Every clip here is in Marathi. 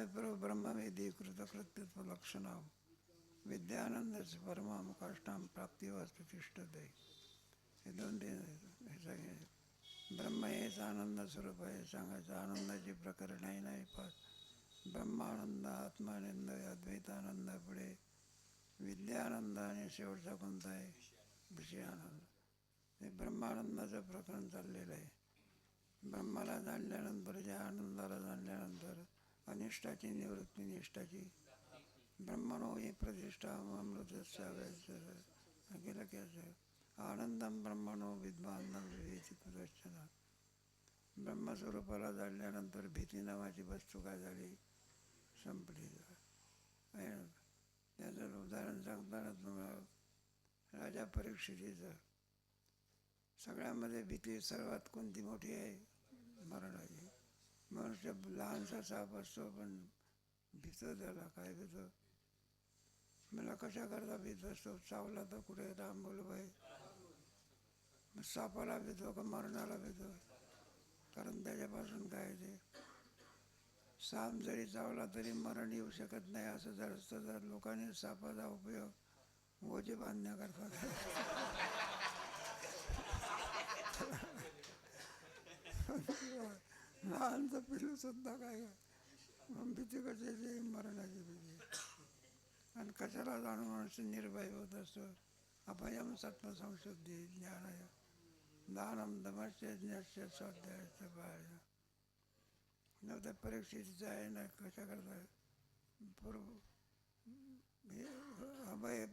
तत्पर ब्रह्मवेदी कृतकृत्यत्व लक्षणाम विद्यानंद परमाम काष्टाम प्राप्तिवास्तु तिष्ठते. हे दोन दिन हे सगळे ब्रह्म हेच आनंद स्वरूप आहे सांगायचं. आनंदाची प्रकरणही नाही पाच. ब्रह्मानंद, आत्मानंद, अद्वैतानंद, पुढे विद्यानंद आणि शेवटचा कोणता आहे विषयानंद. हे ब्रह्मानंदाचं प्रकरण चाललेलं आहे. ब्रह्माला जाणल्यानंतर, ज्या आनंदाला जाणल्यानंतर अनिष्टाची निवृत्ती, निष्ठाची ब्रह्मणो ही प्रतिष्ठा अमृतस्य गेलं की असं आनंदम ब्रह्मणो विद्वान विवेचित दर्शना. ब्रह्मस्वरूपाला जाणल्यानंतर भीती नावाची वस्तू काय झाली, संपली. त्याचं उदाहरण सांगताना तुम्हाला राजा परीक्षितीचं, सगळ्यामध्ये भीती सर्वात कोणती मोठी आहे, मरणाची. मनुष्य लहानसा साप असतो पण भीतो, त्याला काय भीतो, मला कशा करता भीत असतो, चावला तर कुठे राम बोल भाई. सापाला भीतो का मरणाला भीतो, कारण त्याच्यापासून काय ते साप जरी चावला तरी मरण येऊ शकत नाही. असं जर असतं तर लोकांनी सापाचा उपयोग ओझे बांधण्याकरता लहानचं पिल्लू सुद्धा काय भीती कशाची, मरणाची भीती. आणि कशाला जाणून मनुष्य निर्भय होत असतो. अभयम सत्व संशुद्धी ज्ञानाय दानम दमस्य ज्ञस्य स्वाध्यायाचं बाहेर न. त्या परीक्षेचं आहे ना, कशा करता पूर्व अभय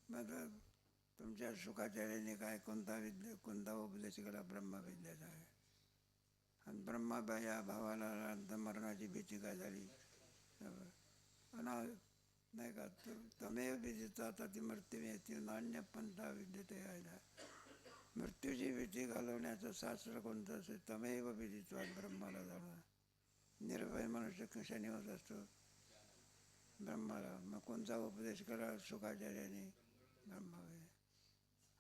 मतलब तुमच्या सुखाचार्याने काय कोणता उपदेश केला, ब्रह्मविद्याचा आहे. आणि ब्रह्मा या भावाला मरणाची भीती काय झाली, नाही का, तमेव विदित्वा आता ती मृत्यू येते नान्य पंथा विद्यते आहे. मृत्यूची भीती घालवण्याचं शास्त्र कोणतं असेल, तमेव विदित्वा, ब्रह्माला जाणं. निर्भय मनुष्य कशाने होत असतो, ब्रह्माला. मग कोणता उपदेश करा शुकाचार्याने, ब्रह्मावे.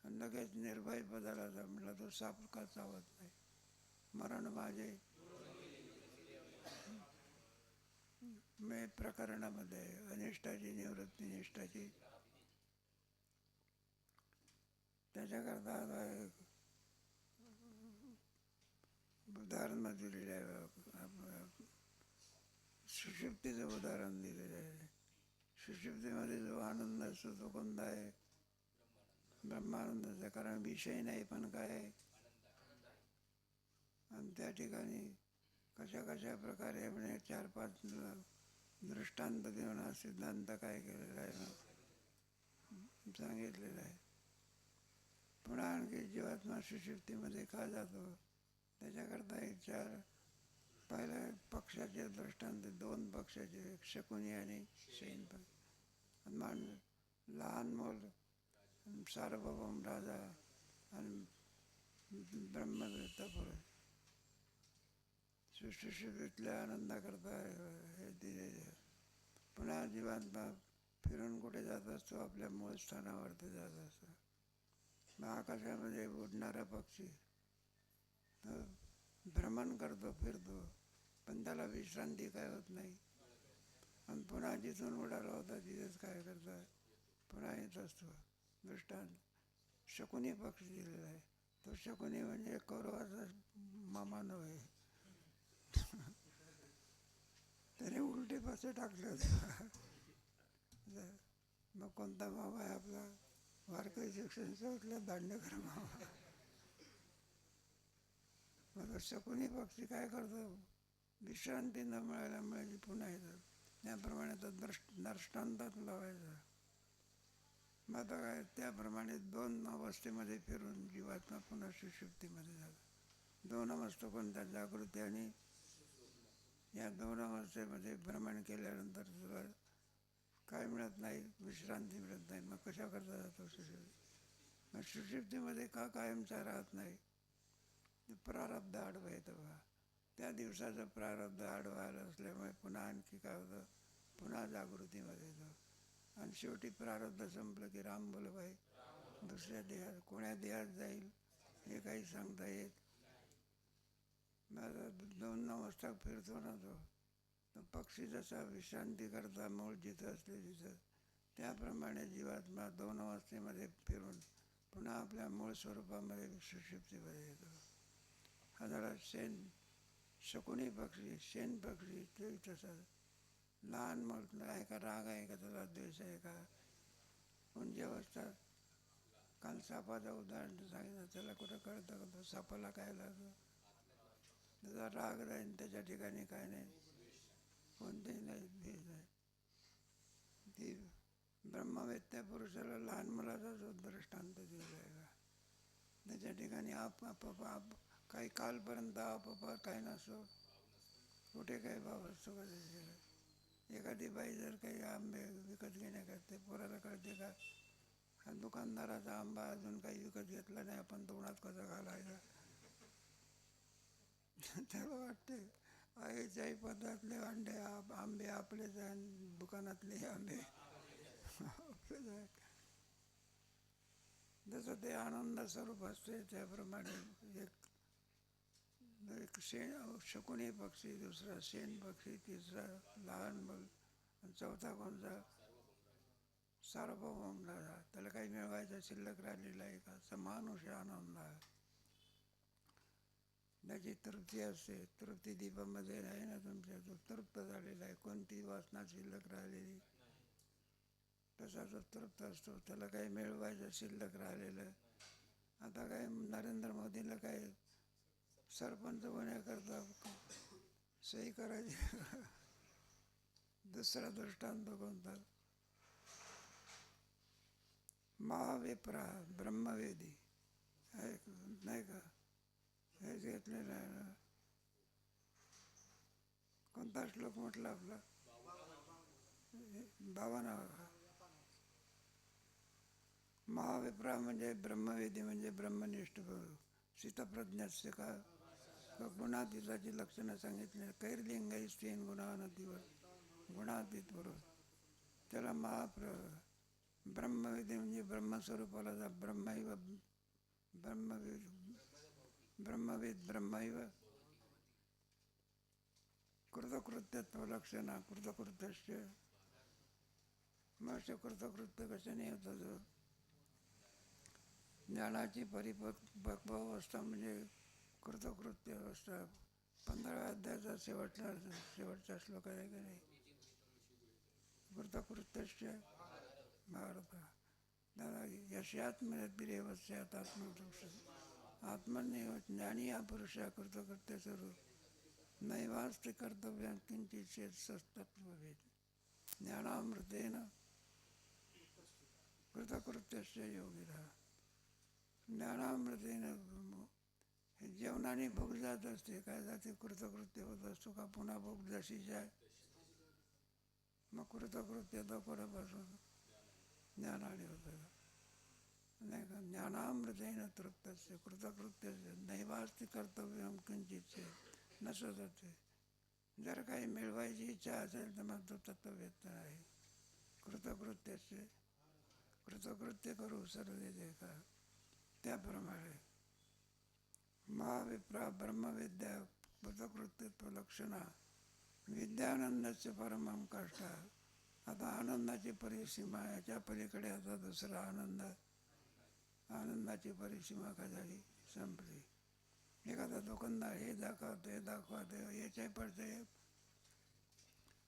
आणि लगेच निर्भय पदाला जमला तो साप का चावत नाही, मरण माझे मे प्रकरणामध्ये अनिष्टाची निवृत्ती, निष्ठाची. त्याच्याकरता उदाहरण दिलेलं आहे, सुषुप्तीचं उदाहरण दिलेलं आहे. सुषुप्तीमध्ये जो आनंद असतो तो कोणता आहे, ब्रह्मानंदाचा. कारण विषय नाही पण काय आहे, आणि त्या ठिकाणी कशा कशा प्रकारे म्हणजे 4-5 दृष्टांत देऊन हा सिद्धांत काय केलेला आहे ना, सांगितलेलं आहे. पुन्हा आणखी जीवात्मा सुषुप्तीमध्ये का जातो, त्याच्याकरता एक 4 पहिल्या पक्षाचे दृष्टांत, 2 पक्षाचे, एक शकुनी आणि शैन पक्ष. लहान मूल, सार्वभौम राजा आणि ब्रह्मदत्ता पुरुष सुषुप्तीतल्या आनंदाकरता हे दिलेले. पुन्हा जीवात्मा फिरून कुठे जात असतो, आपल्या मूळ स्थानावरती जात असतो. आकाशामध्ये उडणारा पक्षी भ्रमण करतो, फिरतो, पण त्याला विश्रांती काय होत नाही. आणि पुन्हा जिथून उडाला होता तिथेच काय करता, पुन्हा येत असतो. दृष्टांत शकुनी पक्षी दिलेला आहे. तो शकुनी म्हणजे कौरवाचा मामा नव्हे, त्याने उलटे पासे टाकले होते. मग कोणता मामा आहे आपला, वारकरी शिक्षण संस्थेतला दांडेकर मामा. मग शकुनी पक्षी काय करतो, विश्रांती न मिळाल्यामुळे पुन्हा येतात. त्याप्रमाणे तर दृष्टांतात लावायचा. मग आता काय, त्याप्रमाणे 2 अवस्थेमध्ये फिरून जीवात्मा पुन्हा सुषुप्तीमध्ये जातो. 2 अवस्था कोणत्या, जागृती आणि या 2 अवस्थेमध्ये भ्रमण केल्यानंतर तुला काय मिळत नाही, विश्रांती मिळत नाही. मग कशा करता जातो सुषुप्ती. मग सुषुप्तीमध्ये का कायमचा राहत नाही, प्रारब्ध आडवं येतं बघा. त्या दिवसाचं प्रारब्ध आडवायला असल्यामुळे पुन्हा आणखी काय होतं, पुन्हा जागृतीमध्ये येतं. आणि शेवटी प्रारब्ध संपलं की राम बोल भाई, दुसऱ्या देहात, कोण्या देहात जाईल हे काही सांगता येत. माझा 2 अवस्था फिरतो ना तो, तो पक्षी जसा विश्रांती करता मूळ जिथं असले तिथं, त्याप्रमाणे जीवात्मा 2 अवस्थेमध्ये फिरून पुन्हा आपल्या मूळ स्वरूपामध्ये सुषुप्तीमध्ये येतो. हा झाला शकुनी पक्षी, शेण पक्षी. ते तसं लहान मूल आहे का, राग आहे का, त्याला द्वेष आहे का, कोणती अवस्था. काल सापाचं उदाहरण सांगितलं, त्याला कुठं कळतं का तो सापाला काय लागतं. त्याचा राग राहील, त्याच्या ठिकाणी काय नाही, कोणतेही नाही, भेद नाही. ती ब्रह्मवेत्या पुरुषाला लहान मुलाचा जो दृष्टांत दिला आहे का, त्याच्या ठिकाणी आप काही कालपर्यंत आपोआप काही नसो, कुठे काही भाव असतो का त्याच्याकडे. एखादी बाई जर काही आंबे विकत घेण्या करते, पोराला कळते का हा दुकानदाराचा आंबा अजून काही विकत घेतला नाही, आपण तोंडात कसा घालायचा. त्याला वाटते आईच्याही पदार्थातले आंबे आपलेच आहे, दुकानातले आंबे आपलेच आहे. जसं ते आनंद स्वरूप असते त्याप्रमाणे एक शकुनी पक्षी, दुसरा शेण पक्षी, तिसरा लहान मूल, चौथा कोणता सार्वभौम राजा. त्याला काही मिळवायचं शिल्लक राहिलेला आहे का, समानुष आनंद आहे. त्याची तृप्ती असते. तृप्ती दीपामध्ये आहे ना तुमच्या, तो तृप्त झालेला आहे, कोणती वासना शिल्लक राहिलेली, तसा तो तृप्त असतो. त्याला काही मिळवायचं शिल्लक राहिलेलं. आता काय नरेंद्र मोदीला काय सरपंच होण्याकरता सही करायची. दुसरा दृष्टांत कोणता, महाविप्रा ब्रह्मवेदी नाही का, हे घेतलेलं आहे ना. कोणता श्लोक म्हटला आपला, 52. महाविप्रा म्हणजे ब्रह्मवेदी म्हणजे ब्रह्मनिष्ठ स्थितप्रज्ञस्य का गुणातीताची लक्षणं सांगितले. कैर्लिंगाई स्त्रीन गुणानतीवर गुणातीत बरोबर, त्याला ब्रह्मवेदी म्हणजे ब्रह्मस्वरूपाला जा. ब्रह्मवेद ब्रह्मैव कृतकृत्यत्व लक्षणा कृतकृत्यस्य. मग कृतकृत्य कशाने होतं, ज्ञानाची परिपक्व अवस्था म्हणजे कृतकृत्य अवस्था. 15व्या अध्यायाचा शेवटचा श्लोक आहे की नाही, कृतकृत्यस्य भारत दादा यशात्मरेव स्यात् आत्मवृक्ष. आत्मनेव ज्ञानी हा पुरुष कृतकृत्य स्वरूप नैवास्ति कर्तव्य किंचित चेत सस्तत्ववेद. ज्ञानामृतेन कृतकृत्यस्य योगिनः. ज्ञानामृतेनं जेवणाने भूक जात असते, काय जाते कृतकृत्य होत असतो का, पुन्हा भूक जशीच आहे. मग कृतकृत्य कोणापासून, ज्ञानाने होतं नाही का. ज्ञानामृतेन तृप्तस्य कृतकृत्यस्य नैवास्ति कर्तव्यम किंचित नसत जाते. जर काही मिळवायची इच्छा असेल तर मग तो तत्ववेत्त आहे. कृतकृत्यस्य कृतकृत्य करू सर्व का, त्याप्रमाणे महाविप्रा ब्रह्मविद्या कृतकृत्यत्व लक्षणा विद्यानंदाचे परमं कष्ट. आता आनंदाची परिसीमा, याच्या पलीकडे आता दुसरा आनंदाची परिसीमा का झाली, संपली. एखादा दुकानदार हे दाखवतो याच्या पडते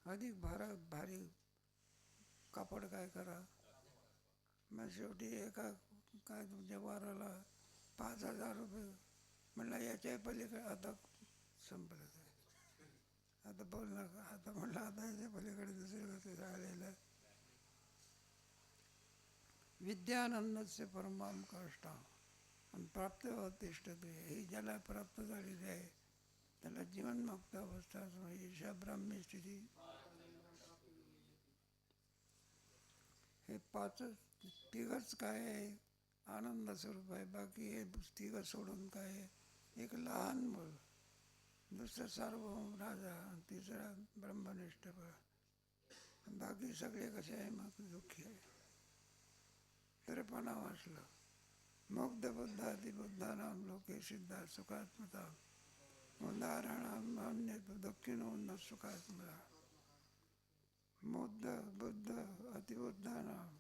अधिक भारी कापड काय करा. मग शेवटी एका काय तुमच्या वाराला 5,000 रुपये म्हणला, याच्या पलीकडे आता संपलं काय, आता बोल नका. आता म्हणलं आता याच्या पलीकडे दुसरी गोष्ट राहिलेलं. विद्यानंदस्य परमाम कष्टा आणि प्राप्त तिष्ठते. ही ज्याला प्राप्त झालेली आहे त्याला जीवनमुक्त अवस्था ईशा ब्राह्मी स्थिती. हे तिघच काय आहे, आनंद स्वरूप आहे. बाकी हे तिघं सोडून काय आहे, एक लहान मूल, दुसरं सार्वभौम राजा, तिसरा ब्रह्मनिष्ठ. बाकी सगळे कसे आहे, मग दुःखी आहे. तरीपणा वाचलं. मुग्ध बुद्धादिबुद्धानाम लोके सिद्धा सुखात्मता उदाहरणाम अन्य दुःखीनो न सुखात्मता. मुद्ध बुद्ध अतिबुद्धानाम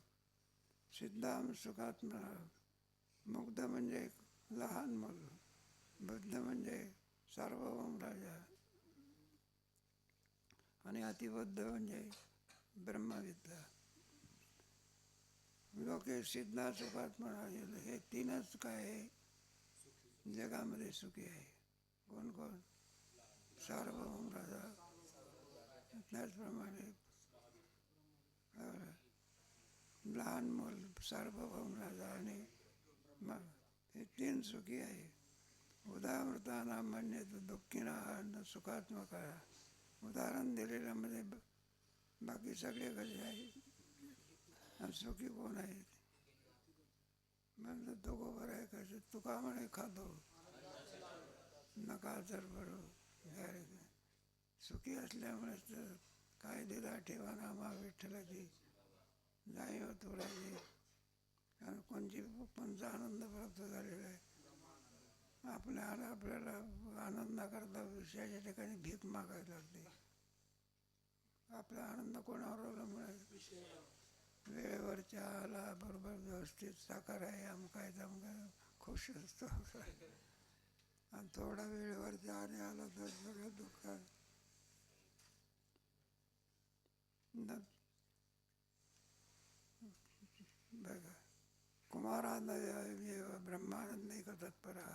सिद्धाम सुखात्मा. मुग्ध म्हणजे एक लहान मूल, बुद्ध म्हणजे सार्वभौम राजा आणि अतिबुद्ध म्हणजे ब्रह्मविद्या. लोके सिद्धा सुखात म्हणाले हे तीनच काय आहे जगामध्ये सुखी आहे. कोण कोण? सार्वभौम राजा, त्याचप्रमाणे लहान मूल, सार्वभौम राजा आणि मग हे तीन सुखी आहे. उदाहरणार्थ म्हणणे दुःखीना सुखात्मक आहे. उदाहरण दिलेल्यामध्ये बाकी सगळे कसे आहेत आणि सुखी कोण आहेत? म्हणजे तो गोबर आहे कसे तुका म्हणे खातो नका तर बरोबर सुखी असल्यामुळेच तर काय दिला ठेवा नामा विठ्ठलाची जाईव तुराची. कारण कोणचा आनंद प्राप्त झालेला आहे. आपल्याला आनंदाकरता विषयाच्या ठिकाणी भीक मागायला लागते. आपला आनंद कोणावर अवलंबून आहे? वेळेवर चहाला बरोबर व्यवस्थित साखर आहे आमकाय तमकाय खुश असतो. आणि थोडा वेळेवर चहा नाही आला तर सगळं दुःख. बघा कुमारादय ब्रह्मानंदैक तत्परा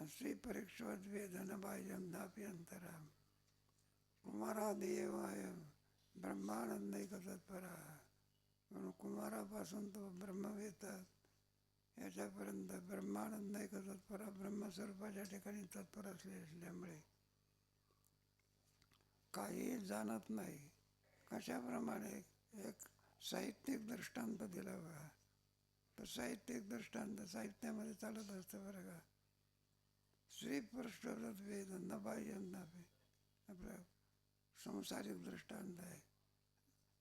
श्री परीक्षवत वेदन बाह्यम दाप्यंतरा. कुमारादेव ब्रह्मानंदैक तत्परा. म्हणून कुमारापासून तो ब्रह्मवेतात याच्यापर्यंत ब्रह्मानंदैक तत्परा ब्रह्मस्वरूपाच्या ठिकाणी तत्पर असल्यामुळे काही जाणत नाही. कशाप्रमाणे एक साहित्यिक दृष्टांत दिला बघा. तो साहित्यिक दृष्टांत साहित्यामध्ये चालत असतं बरं का. श्री पृष्ठवत वेद न बाह्य नापे आपलं संसारिक दृष्टांत आहे.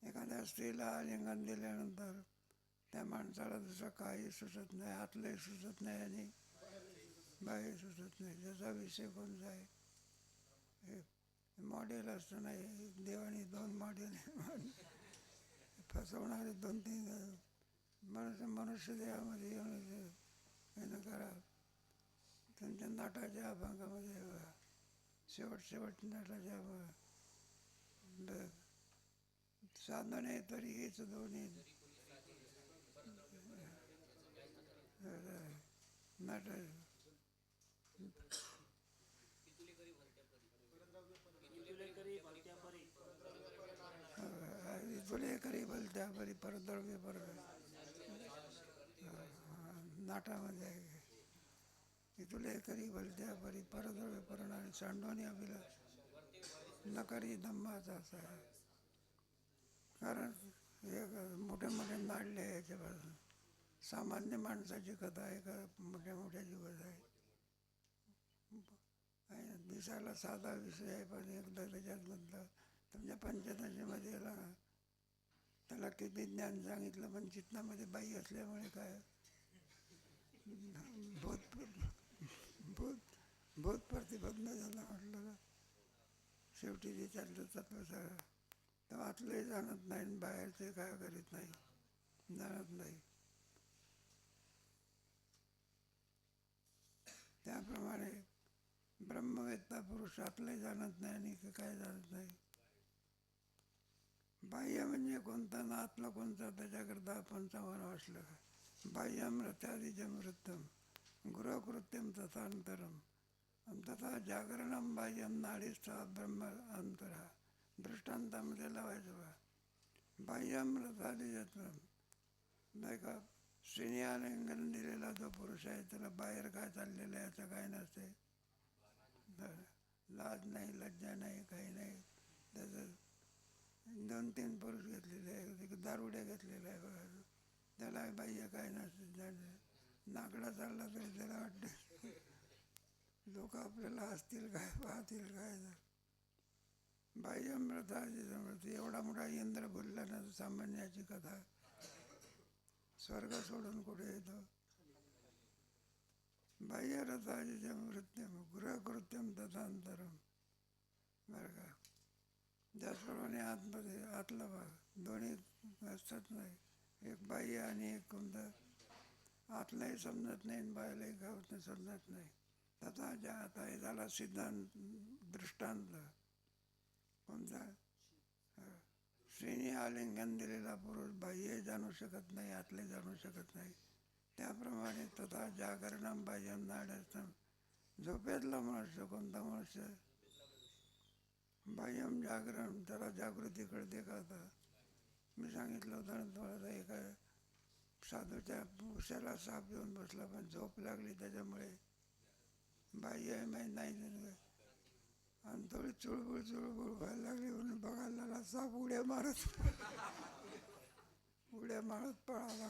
एखाद्या स्त्रीला आलिंगन दिल्यानंतर त्या माणसाला दुसरं काही सुचत नाही, आतलंही सुचत नाही आणि बाहेर सुचत नाही. त्याचा विषय कोणता आहे? हे मॉडेल असतं नाही, देवाने 2 मॉडेल फसवणारे 2-3 मनुष्य देहामध्ये येऊन करा. त्यांच्या नाटाच्या अभंगामध्ये शेवट नाटाच्या साधने तरी हेच दोन्ही नाट तुले करी भलत्या परी परद्रव्य नाटामध्ये आहे. तुले करी भलत्या परी परद्रव्य परण आणि सांडोनी अभिला नकरी धम्माचा असा आहे. कारण हे मोठे मोठे नाडले आहे याच्यापासून. सामान्य माणसाची कथा आहे का मोठ्या मोठ्या जीवत आहे. दिसायला साधा विषय आहे पण एकदा त्याच्यात म्हटलं तुमच्या पंचदशीमध्ये त्याला किती ज्ञान सांगितलं पण चित्तामध्ये बाई असल्यामुळे काय भूत प्रतिबंध झाला म्हटलं. शेवटी विचारलं तत्व सगळं तर आतलंही जाणत नाही बाहेरचे काय करीत नाही, जाणत नाही. त्याप्रमाणे ब्रह्मवेत्ता पुरुष आतलंही जाणत नाही आणि काय जाणत नाही. बाह्य म्हणजे कोणता ना आतला कोणता त्याच्याकरता आपण चांगलं असलं का. बाह्यम रथादिजम वृत्तम गृहकृत्यम तथांतरम तथा जागरणम बाह्यम नाडीस्था ब्रह्म अंतरा. दृष्टांतामध्ये लावायचं बा. बाह्यम रथादिजत्वम नाही का. श्रेणी आलिंगन दिलेला जो पुरुष आहे त्याला बाहेर काय चाललेलं आहे याचं काय नसते. लाज नाही लज्जा नाही काही नाही. त्याचं 2-3 पुरुष घेतलेले आहे, दारुड्या घेतलेल्या आहे बघा. त्याला बाह्य काय नसते. नाकडा चालला तरी त्याला वाटते लोक आपल्याला हसतील काय पाहतील काय. बाह्यमृताची समृद्धी. एवढा मोठा इंद्र बोलला ना सामान्याची कथा. स्वर्ग सोडून कुठे येतो. बाह्यरथाची मृत्यम गृहकृत्यम तथांतरम बरं का. त्याचप्रमाणे आतमध्ये आतला भाग दोन्ही असतात नाही, एक बाह्य आणि एक कोणतं आतलाही समजत नाही आणि बाहेरलाही गावत नाही, समजत नाही. आता ज्या आता हे झाला सिद्धांत दृष्टांत कोणता स्त्रीने आलिंगन दिलेला पुरुष बाह्य जाणू शकत नाही, आतले जाणू शकत नाही. त्याप्रमाणे तथा जागरणं बाह्यं नाड्यस्थं, झोपेतला मनुष्य कोणता मनुष्य बाह्यम जागरण त्याला जागृती कळते का? आता मी सांगितलं होतं ना तुम्हाला, एका साधूच्या उशाला साप येऊन बसला पण झोप लागली त्याच्यामुळे बाह्य माहीत नाही आणि थोडी चुळबुळ चुळबुळ व्हायला लागली म्हणून बघायला लागला, साप उड्या मारत उड्या मारत पळाला.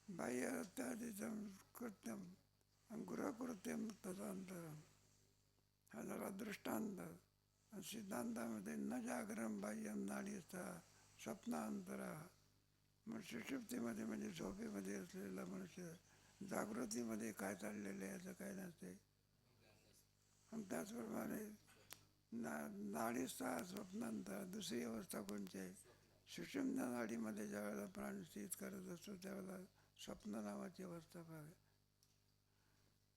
बाह्य त्यादिचं कृत्यम गृहकृत्यम तदंतरम, हा झाला दृष्टांत. सिद्धांतामध्ये न जागरण बाह्यम नाडीचा स्वप्नांतरा, मग सुषुप्तीमध्ये म्हणजे झोपेमध्ये असलेला मनुष्य जागृतीमध्ये काय चाललेलं आहे याचं काय नसते. आणि त्याचप्रमाणे नाडीचा स्वप्नांतर दुसरी अवस्था कोणती आहे? सुषुम्न नाडीमध्ये ज्यावेळेला प्राण स्थित करत असतो त्यावेळेला स्वप्न नावाची अवस्था पाहावी.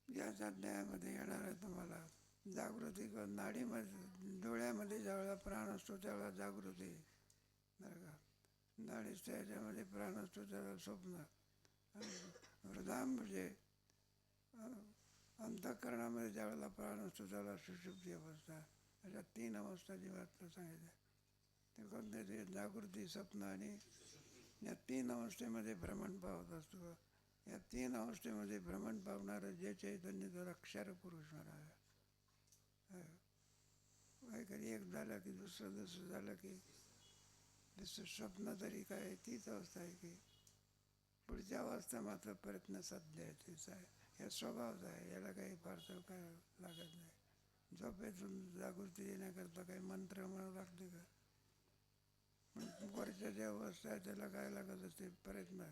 याच अध्यायामध्ये येणार आहे तुम्हाला. जागृती नाडीमध्ये डोळ्यामध्ये ज्यावेळेला प्राण असतो त्यावेळेला जागृती, बरं का. नाडीच्या ह्याच्यामध्ये प्राण असतो त्यावेळेला स्वप्न. हृदयामध्ये अंतःकरणामध्ये ज्यावेळेला प्राण असतो त्यावेळेला सुषुप्ती अवस्था. अशा 3 अवस्था जीवातलं सांगितल्या. ते कोणते ते जागृती, स्वप्न आणि या 3 अवस्थेमध्ये भ्रमण पावत असतो. या 3 अवस्थेमध्ये भ्रमण पावणारं जे चैतन्य त्याला क्षर पुरुष म्हणाला. काहीतरी एक झालं की दुसरं झालं की दुसरं स्वप्न तरी काय तीच अवस्था आहे की पुढच्या अवस्था मात्र प्रयत्न सध्या आहे तीच आहे. या स्वभावच आहे, याला काही फारसं काय लागत नाही. झोपेतून जागृती येण्याकरता काही मंत्र म्हणावं लागते का? वरच्या ज्या अवस्था आहे त्याला काय लागत असते? प्रयत्न.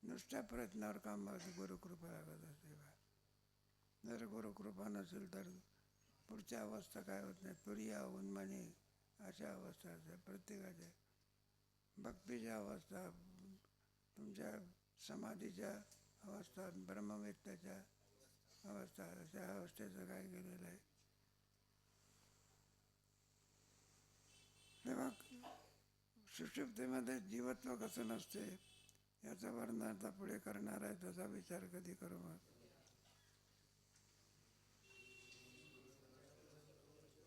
नुसत्या प्रयत्नावर काम लागते, गुरुकृपा लागत असते. जर गुरुकृपा नसेल तर पुढच्या अवस्था काय होत नाही. तुरिया उन्मनी अशा अवस्था असतात प्रत्येकाच्या. भक्तीच्या अवस्था, तुमच्या समाधीच्या अवस्था, ब्रह्मवेत्त्याच्या अवस्था, अशा अवस्थेचं काय केलेलं आहे. तेव्हा सुषुप्तीमध्ये जीवत्व कसं नसते याचं वर्णन आता पुढे करणार आहे, त्याचा विचार कधी करू. मग